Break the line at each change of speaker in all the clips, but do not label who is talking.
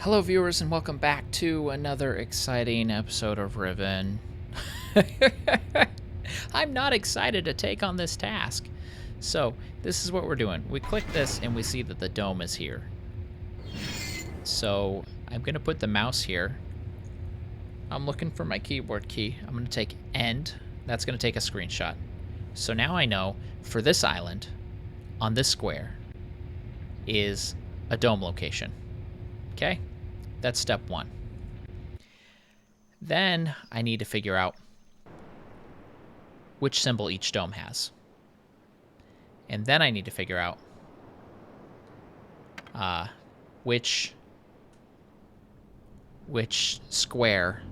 Hello, viewers, and welcome back to another exciting episode of Riven. I'm not excited to take on this task. So, this is what we're doing. We click this, and we see that the dome is here. So, I'm going to put the mouse here. I'm looking for my keyboard key. I'm going to take end. That's going to take a screenshot. So now I know, for this island, on this square, is a dome location. Okay? That's step one. Then I need to figure out which symbol each dome has. And then I need to figure out which square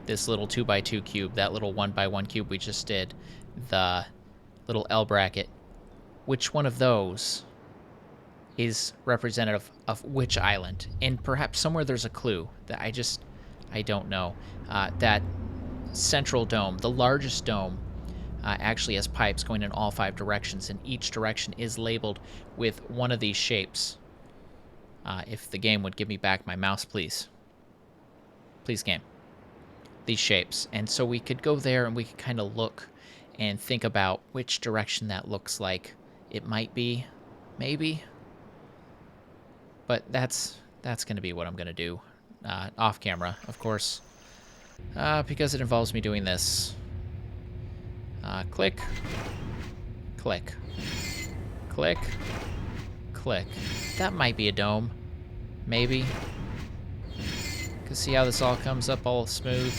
this little 2x2 cube, that little 1x1 cube we just did, the little L bracket, which one of those is representative of which island. And perhaps somewhere there's a clue that I don't know. That central dome, the largest dome, actually has pipes going in all 5 directions, and each direction is labeled with one of these shapes. If the game would give me back my mouse, please. Please, game. These shapes. And so we could go there and we could kind of look and think about which direction that looks like it might be, maybe. But that's going to be what I'm going to do off camera, of course, because it involves me doing this. Click, click, click, click. That might be a dome, maybe. Can see how this all comes up all smooth.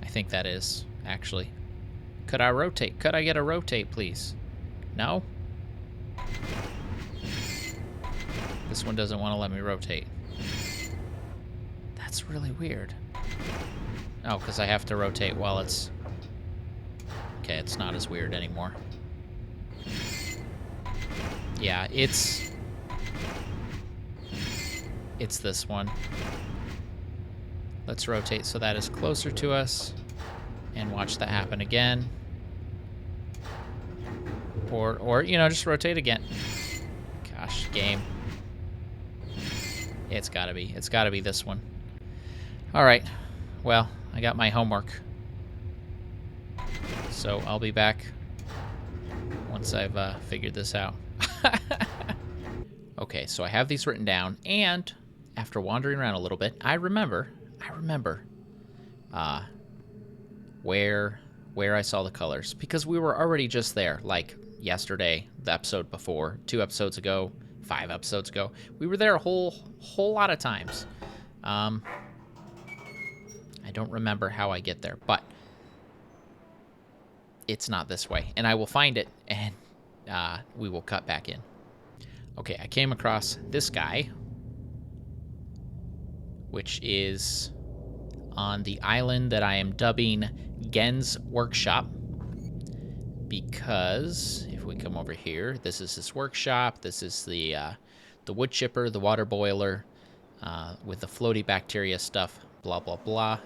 I think that is, actually. Could I rotate? Could I get a rotate, please? No? This one doesn't want to let me rotate. That's really weird. Oh, because I have to rotate while it's... Okay, it's not as weird anymore. Yeah, it's this one. Let's rotate so that is closer to us. And watch that happen again. Or you know, just rotate again. Gosh, game. It's gotta be this one. Alright, well, I got my homework. So I'll be back once I've figured this out. Okay, so I have these written down, and after wandering around a little bit, I remember where I saw the colors, because we were already just there, like yesterday, the episode before, 2 episodes ago, 5 episodes ago. We were there a whole lot of times. I don't remember how I get there, but it's not this way. And I will find it, and we will cut back in. Okay, I came across this guy, which is on the island that I am dubbing Gen's Workshop, because if we come over here, this is his workshop. This is the wood chipper, the water boiler, with the floaty bacteria stuff, blah, blah, blah.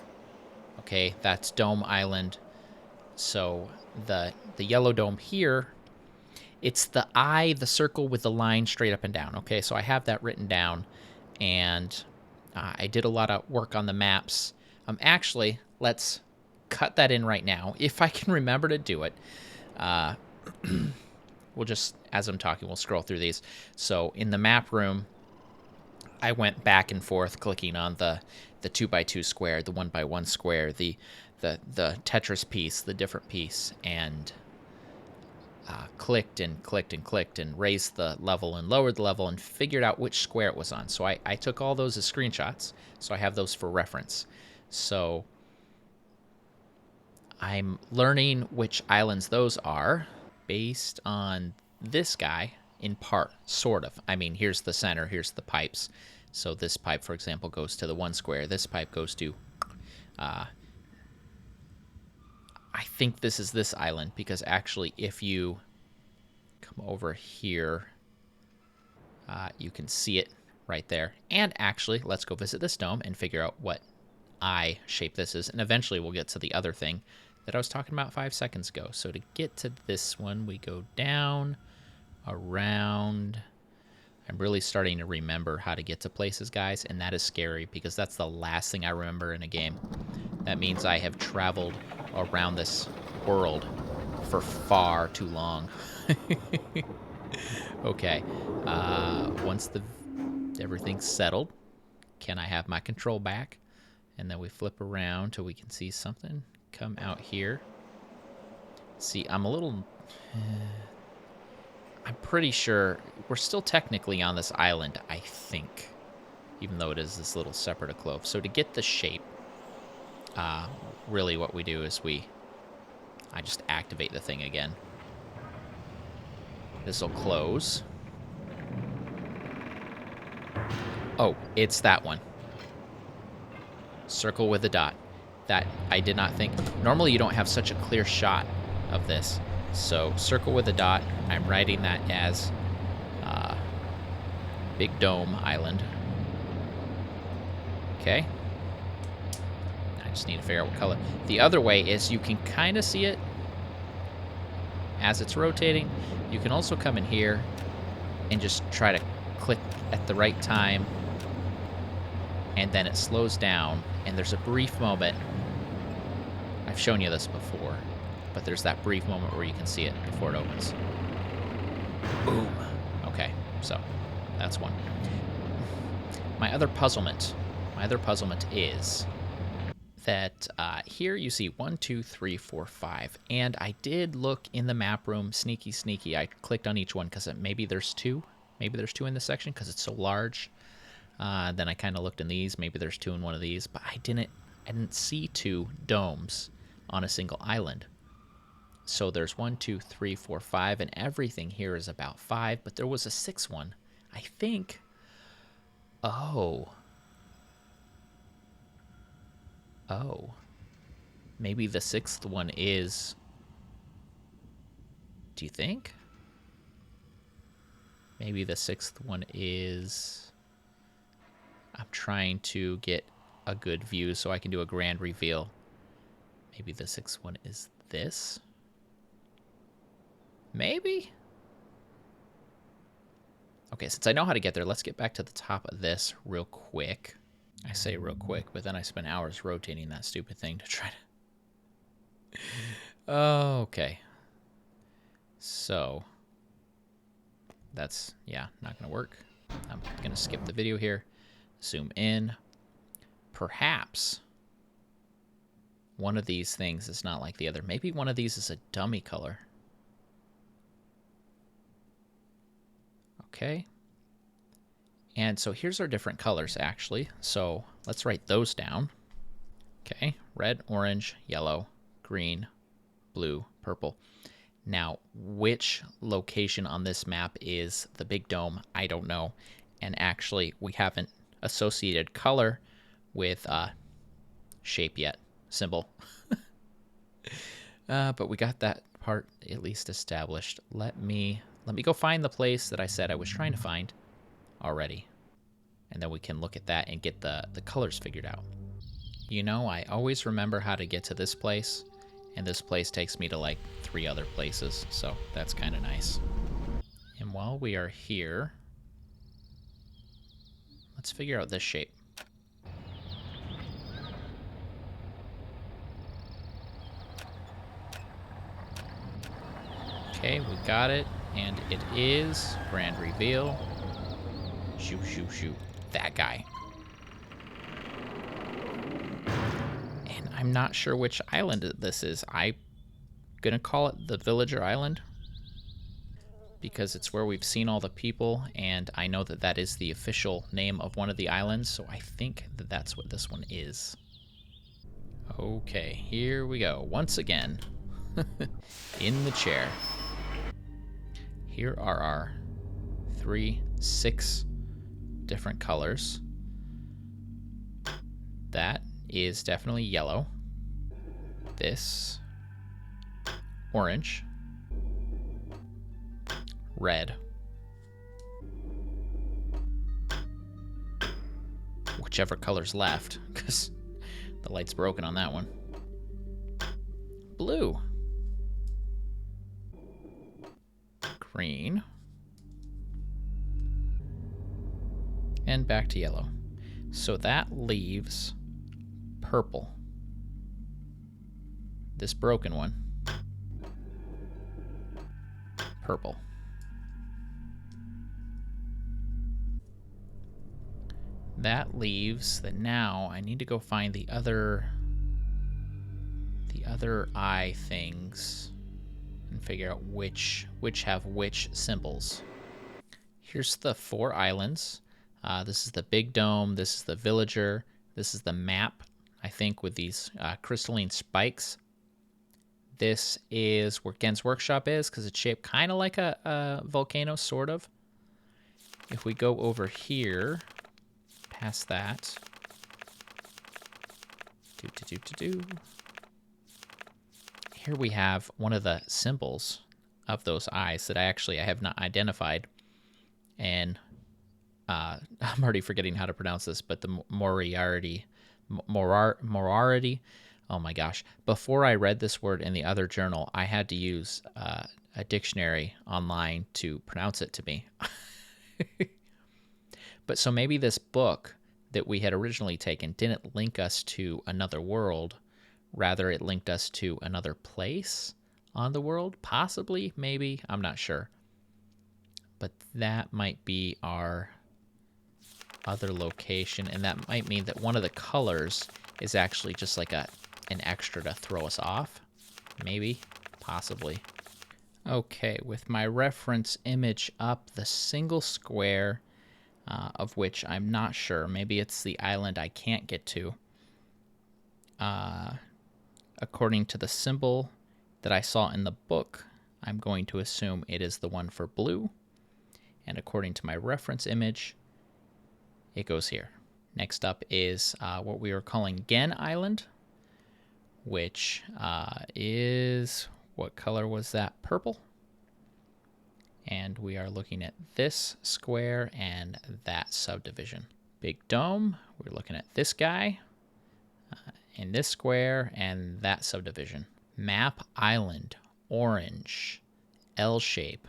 Okay, that's Dome Island. So the yellow dome here, it's the eye, the circle with the line straight up and down. Okay, so I have that written down, and I did a lot of work on the maps. Actually, let's cut that in right now, if I can remember to do it. We'll just, as I'm talking, we'll scroll through these. So in the map room, I went back and forth clicking on the 2x2 square, the 1x1 square, the Tetris piece, the different piece, and clicked and clicked and clicked and raised the level and lowered the level and figured out which square it was on. So I took all those as screenshots, so I have those for reference. So I'm learning which islands those are based on this guy in part, sort of. I mean, here's the center, here's the pipes. So this pipe, for example, goes to the 1 square. This pipe goes to... I think this is this island, because actually if you come over here, you can see it right there. And actually, let's go visit this dome and figure out what eye shape this is. And eventually we'll get to the other thing that I was talking about 5 seconds ago. So to get to this one, we go down, around. I'm really starting to remember how to get to places, guys, and that is scary because that's the last thing I remember in a game. That means I have traveled around this world for far too long. Okay. Once everything's settled, can I have my control back? And then we flip around till we can see something come out here. See, I'm pretty sure we're still technically on this island, I think. Even though it is this little separate clove. So to get the shape, really what we do is I just activate the thing again. This will close. Oh, it's that one. Circle with a dot. That I did not think. Normally you don't have such a clear shot of this. So circle with a dot. I'm writing that as Big Dome Island. Okay. I just need to figure out what color. The other way is you can kind of see it as it's rotating. You can also come in here and just try to click at the right time, and then it slows down, and there's a brief moment. I've shown you this before, but there's that brief moment where you can see it before it opens. Boom. Okay, so that's one. My other puzzlement is that here you see 1, 2, 3, 4, 5, and I did look in the map room, sneaky. I clicked on each one because maybe there's two. Maybe there's two in this section because it's so large. Then I kind of looked in these. Maybe there's two in one of these, but I didn't see two domes on a single island. So there's 1, 2, 3, 4, 5, and everything here is about 5, but there was a 6th one, I think. Oh. Maybe the 6th one is... Do you think? Maybe the 6th one is... I'm trying to get a good view so I can do a grand reveal. Maybe the 6th one is this? Maybe? Okay, since I know how to get there, let's get back to the top of this real quick. I say real quick, but then I spent hours rotating that stupid thing to try to... Okay. So... That's, yeah, not going to work. I'm going to skip the video here. Zoom in. Perhaps one of these things is not like the other. Maybe one of these is a dummy color. Okay. And so here's our different colors, actually. So let's write those down. Okay. Red, orange, yellow, green, blue, purple. Now, which location on this map is the big dome? I don't know. And actually, we haven't associated color with shape yet, symbol. But we got that part at least established. Let me go find the place that I said I was trying to find already. And then we can look at that and get the colors figured out. You know, I always remember how to get to this place. And this place takes me to like 3 other places, so that's kind of nice. And while we are here, let's figure out this shape. Okay, we got it, and it is grand reveal. Shoot, shoot, shoot. That guy. I'm not sure which island this is. I'm gonna call it the Villager Island because it's where we've seen all the people, and I know that that is the official name of one of the islands, so I think that that's what this one is. Okay, here we go. Once again, in the chair. Here are our 6 different colors. That is definitely yellow. This, orange, red, whichever color's left, because the light's broken on that one. Blue, green, And back to yellow. So that leaves purple. This broken one. Purple. That leaves that now I need to go find the other eye things and figure out which have which symbols. Here's the 4 islands. This is the big dome, this is the villager, this is the map, I think, with these crystalline spikes. This is where Gen's workshop is, because it's shaped kind of like a volcano, sort of. If we go over here, past that. Here we have one of the symbols of those eyes that I have not identified. And I'm already forgetting how to pronounce this, but the Moriarty. Oh my gosh. Before I read this word in the other journal, I had to use a dictionary online to pronounce it to me. But so maybe this book that we had originally taken didn't link us to another world. Rather, it linked us to another place on the world. Possibly, maybe, I'm not sure. But that might be our other location, and that might mean that one of the colors is actually just like an extra to throw us off. Maybe, possibly. Okay, with my reference image up, the single square, of which I'm not sure. Maybe it's the island I can't get to. According to the symbol that I saw in the book, I'm going to assume it is the one for blue. And according to my reference image, it goes here. Next up is what we were calling Gen Island, which is, what color was that? Purple. And we are looking at this square and that subdivision. Big dome, we're looking at this guy, and this square and that subdivision. Map Island, orange, L shape.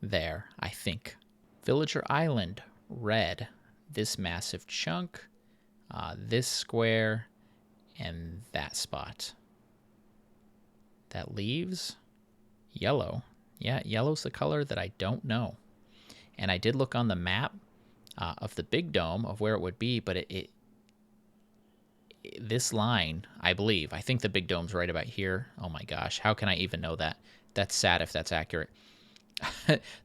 There, I think. Villager Island, red. This massive chunk, this square, and that spot. That leaves yellow. Yeah, yellow's the color that I don't know. And I did look on the map of the big dome of where it would be, but this line, I think the big dome's right about here. Oh my gosh, how can I even know that? That's sad if that's accurate.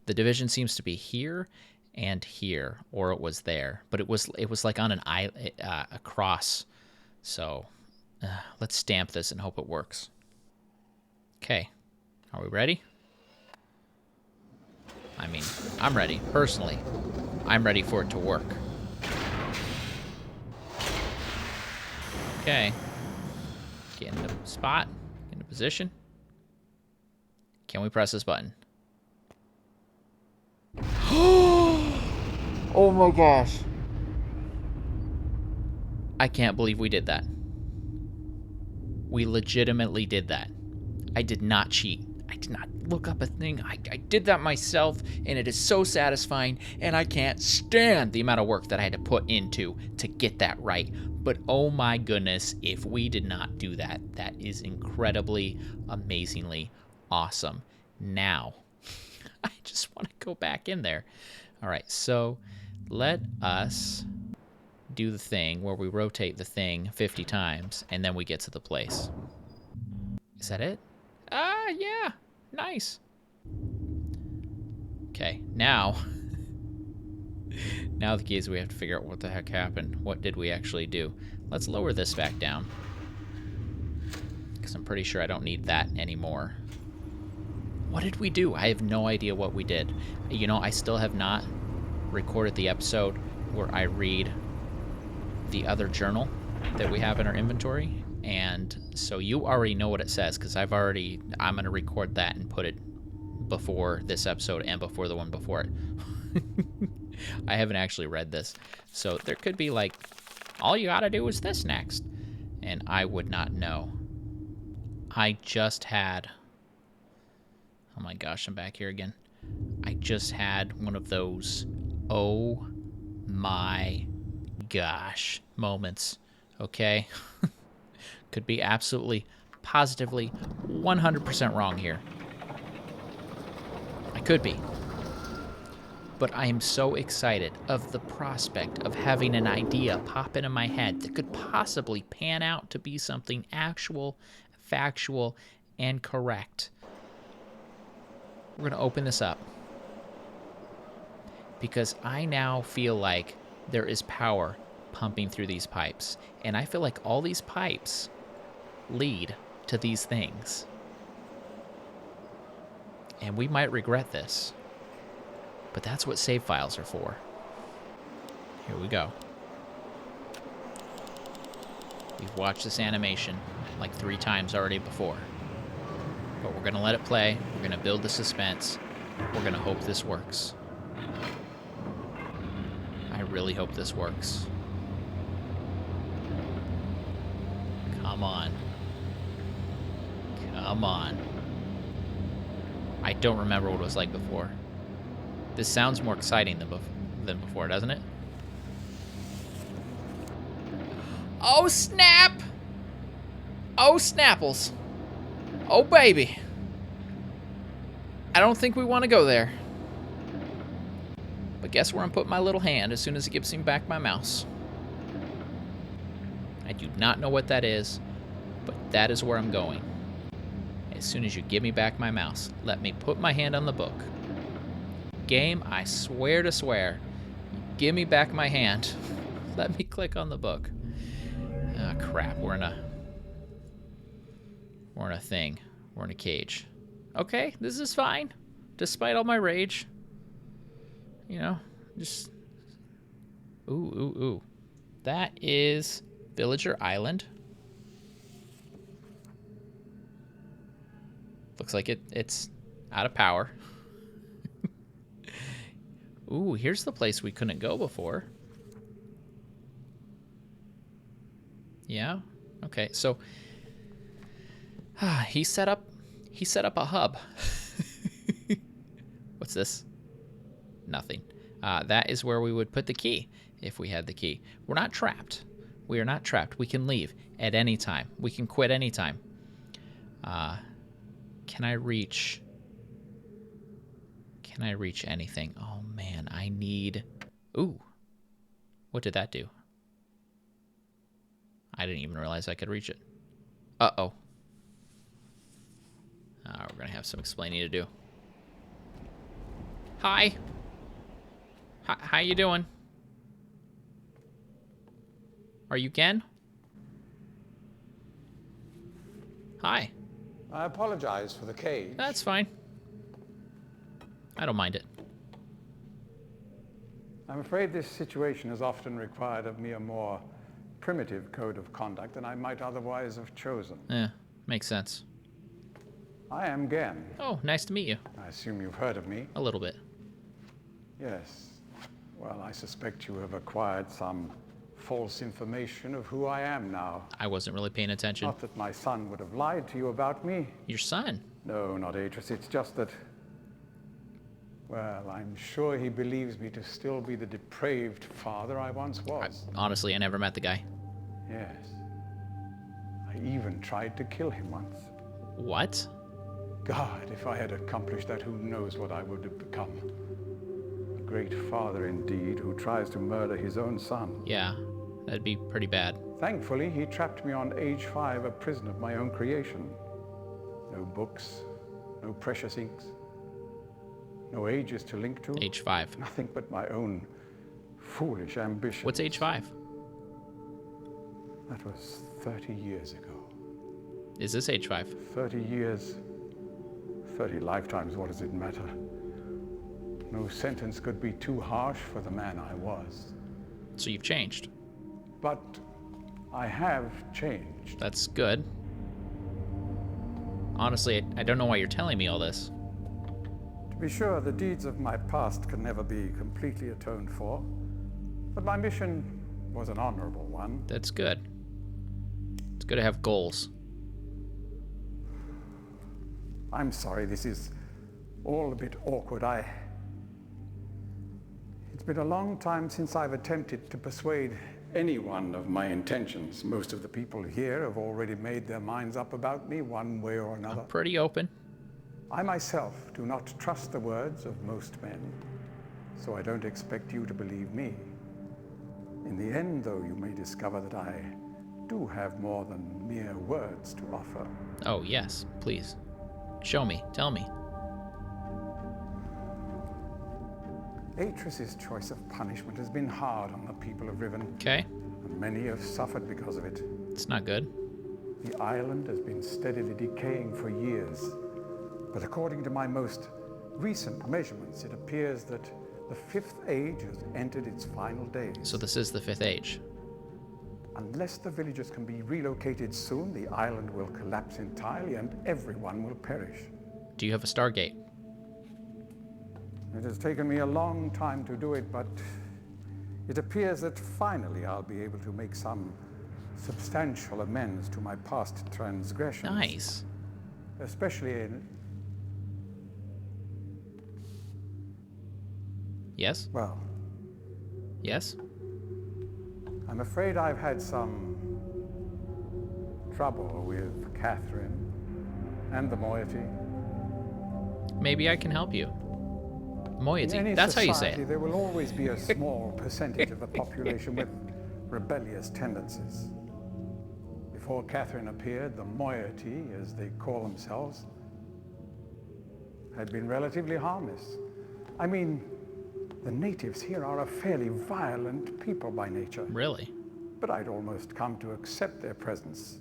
The division seems to be here and here, or it was there, but it was like on an a cross. So let's stamp this and hope it works. Okay, are we ready? I mean, I'm ready personally. I'm ready for it to work. Okay, get in the spot, get into position. Can we press this button? Oh my gosh. I can't believe we did that. We legitimately did that. I did not cheat. I did not look up a thing. I did that myself, and it is so satisfying, and I can't stand the amount of work that I had to put into to get that right. But oh my goodness, if we did not do that, that is incredibly, amazingly awesome. Now, I just want to go back in there. All right, so let us do the thing where we rotate the thing 50 times, and then we get to the place. Is that it? Yeah, nice. Okay, now the key is we have to figure out what the heck happened. What did we actually do? Let's lower this back down, because I'm pretty sure I don't need that anymore. What did we do? I have no idea what we did. You know, I still have not recorded the episode where I read the other journal that we have in our inventory. And so you already know what it says, because I'm going to record that and put it before this episode and before the one before it. I haven't actually read this. So there could be like, all you got to do is this next. And I would not know. I just had... Oh my gosh, I'm back here again. I just had one of those oh my gosh moments, okay? Could be absolutely, positively, 100% wrong here. I could be. But I am so excited of the prospect of having an idea pop into my head that could possibly pan out to be something actual, factual, and correct. We're going to open this up because I now feel like there is power pumping through these pipes. And I feel like all these pipes lead to these things. And we might regret this. But that's what save files are for. Here we go. We've watched this animation like 3 times already before. But we're going to let it play. We're going to build the suspense. We're going to hope this works. I really hope this works. Come on. Come on. I don't remember what it was like before. This sounds more exciting than before, doesn't it? Oh, snap! Oh, snapples. Oh, baby. I don't think we want to go there. But guess where I'm putting my little hand as soon as it gives me back my mouse. I do not know what that is, but that is where I'm going. As soon as you give me back my mouse, let me put my hand on the book. Game, I swear to swear, give me back my hand. Let me click on the book. Ah, crap, we're in a thing. We're in a cage. Okay, this is fine. Despite all my rage. You know, just... Ooh. That is Villager Island. Looks like it's out of power. Ooh, here's the place we couldn't go before. Yeah? Okay, so... he set up a hub. What's this? Nothing. That is where we would put the key, if we had the key. We're not trapped. We are not trapped. We can leave at any time. We can quit any time. Can I reach... Can I reach anything? Oh, man, I need... Ooh. What did that do? I didn't even realize I could reach it. Uh-oh. We're going to have some explaining to do. Hi. How you doing? Are you Ken? Hi.
I apologize for the cage.
That's fine. I don't mind it.
I'm afraid this situation has often required of me a more primitive code of conduct than I might otherwise have chosen.
Yeah, makes sense.
I am Gen.
Oh, nice to meet you.
I assume you've heard of me.
A little bit.
Yes. Well, I suspect you have acquired some false information of who I am now.
I wasn't really paying attention.
Not that my son would have lied to you about me.
Your son?
No, not Atrus. It's just that... Well, I'm sure he believes me to still be the depraved father I once was.
Honestly, I never met the guy.
Yes. I even tried to kill him once.
What?
God, if I had accomplished that, who knows what I would have become. A great father indeed, who tries to murder his own son.
Yeah, that'd be pretty bad.
Thankfully, he trapped me on age 5, a prison of my own creation. No books, no precious inks, no ages to link to.
Age 5.
Nothing but my own foolish ambition.
What's age 5?
That was 30 years ago.
Is this age 5?
30 years, 30 lifetimes, what does it matter? No sentence could be too harsh for the man I was.
So you've changed.
But I have changed.
That's good. Honestly, I don't know why you're telling me all this.
To be sure, the deeds of my past can never be completely atoned for, but my mission was an honorable one.
That's good. It's good to have goals.
I'm sorry, this is all a bit awkward. It's been a long time since I've attempted to persuade anyone of my intentions. Most of the people here have already made their minds up about me one way or another.
I'm pretty open.
I myself do not trust the words of most men, so I don't expect you to believe me. In the end, though, you may discover that I do have more than mere words to offer.
Oh, yes, please. Show me. Tell me.
Atrus's choice of punishment has been hard on the people of Riven,
Okay.
and many have suffered because of it.
It's not good.
The island has been steadily decaying for years, but according to my most recent measurements, it appears that the Fifth Age has entered its final days.
So this is the Fifth Age.
Unless the villagers can be relocated soon, the island will collapse entirely and everyone will perish.
Do you have a Stargate?
It has taken me a long time to do it, but it appears that finally I'll be able to make some substantial amends to my past transgressions.
Nice.
Especially in,
Yes?
well,
Yes?
I'm afraid I've had some trouble with Catherine and the moiety.
Maybe I can help you.
In
Moiety.
any
That's how you say
society,
it.
there will always be a small percentage of the population with rebellious tendencies. Before Catherine appeared, the moiety, as they call themselves, had been relatively harmless. I mean, the natives here are a fairly violent people by nature,
Really?
but I'd almost come to accept their presence.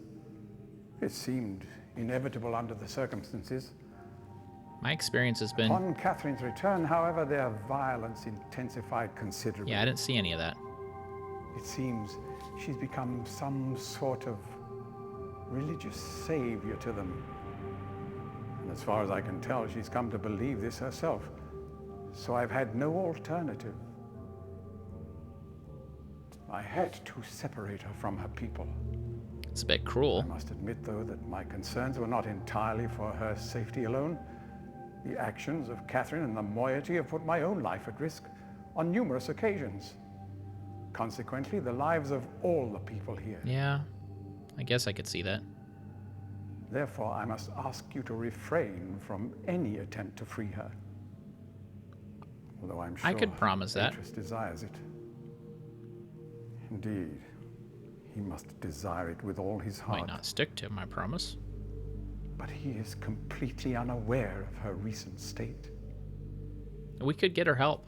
It seemed inevitable under the circumstances.
My experience has been...
Upon Catherine's return, however, their violence intensified considerably.
Yeah, I didn't see any of that.
It seems she's become some sort of religious savior to them. And as far as I can tell, she's come to believe this herself. So I've had no alternative. I had to separate her from her people.
It's a bit cruel.
I must admit, though, that my concerns were not entirely for her safety alone. The actions of Catherine and the moiety have put my own life at risk on numerous occasions. Consequently, the lives of all the people here.
Yeah, I guess I could see that.
Therefore, I must ask you to refrain from any attempt to free her. Although I'm sure
I could promise that.
Atrus desires it. Indeed, he must desire it with all his heart.
Might not stick to my promise.
But he is completely unaware of her recent state.
We could get her help.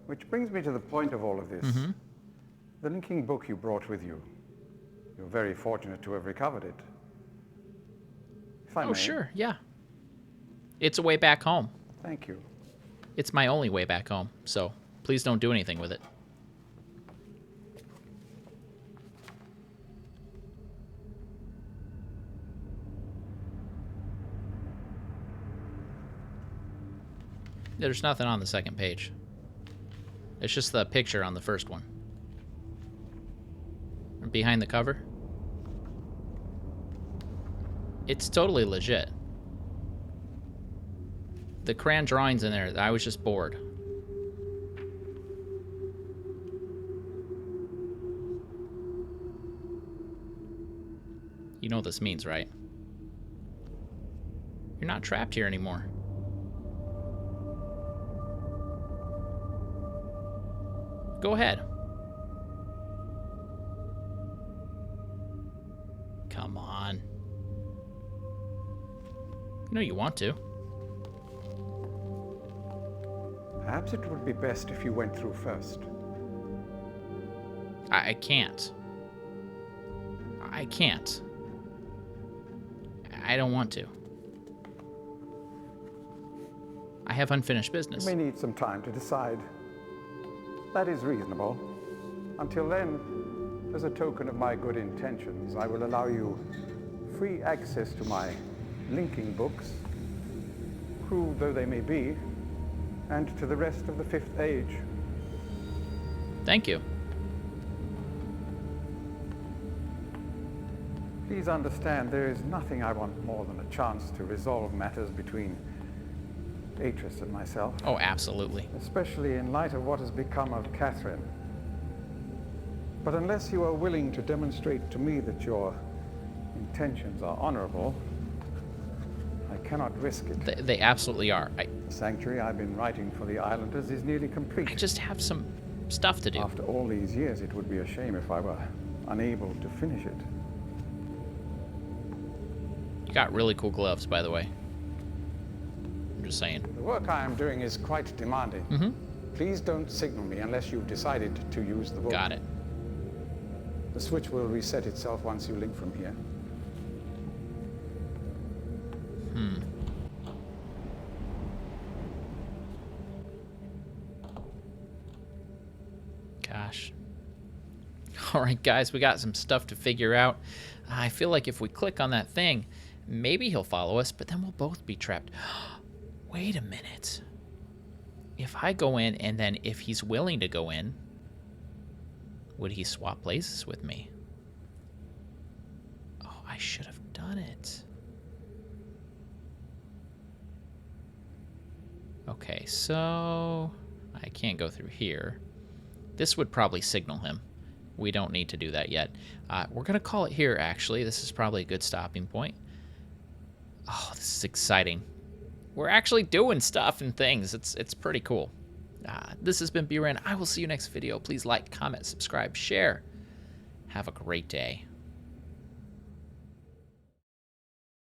Which brings me to the point of all of this.
Mm-hmm.
The linking book you brought with you. You're very fortunate to have recovered it. If I
Oh,
may.
sure, yeah. It's a way back home.
Thank you.
It's my only way back home, so please don't do anything with it. There's nothing on the second page. It's just the picture on the first one. Behind the cover. It's totally legit. The crayon drawings in there, I was just bored. You know what this means, right? You're not trapped here anymore. Go ahead. Come on. You know you want to.
Perhaps it would be best if you went through first.
I can't. I can't. I don't want to. I have unfinished business.
You may need some time to decide. That is reasonable. Until then, as a token of my good intentions, I will allow you free access to my linking books, crude though they may be, and to the rest of the Fifth Age.
Thank you.
Please understand, there is nothing I want more than a chance to resolve matters between Atrus and myself.
Oh, absolutely.
Especially in light of what has become of Catherine. But unless you are willing to demonstrate to me that your intentions are honorable, I cannot risk it.
They absolutely are.
The sanctuary I've been writing for the Islanders is nearly complete.
I just have some stuff to do.
After all these years, it would be a shame if I were unable to finish it.
You got really cool gloves, by the way. I'm just saying.
The work I am doing is quite demanding.
Mm-hmm.
Please don't signal me unless you've decided to use the book.
Got it.
The switch will reset itself once you link from here.
Gosh. All right, guys, we got some stuff to figure out. I feel like if we click on that thing, maybe he'll follow us, but then we'll both be trapped. Wait a minute. If I go in, and then if he's willing to go in, would he swap places with me? Oh, I should have done it. Okay, so I can't go through here. This would probably signal him. We don't need to do that yet. We're going to call it here, actually. This is probably a good stopping point. Oh, this is exciting. We're actually doing stuff and things. It's pretty cool. This has been bRanN. I will see you next video. Please like, comment, subscribe, share. Have a great day.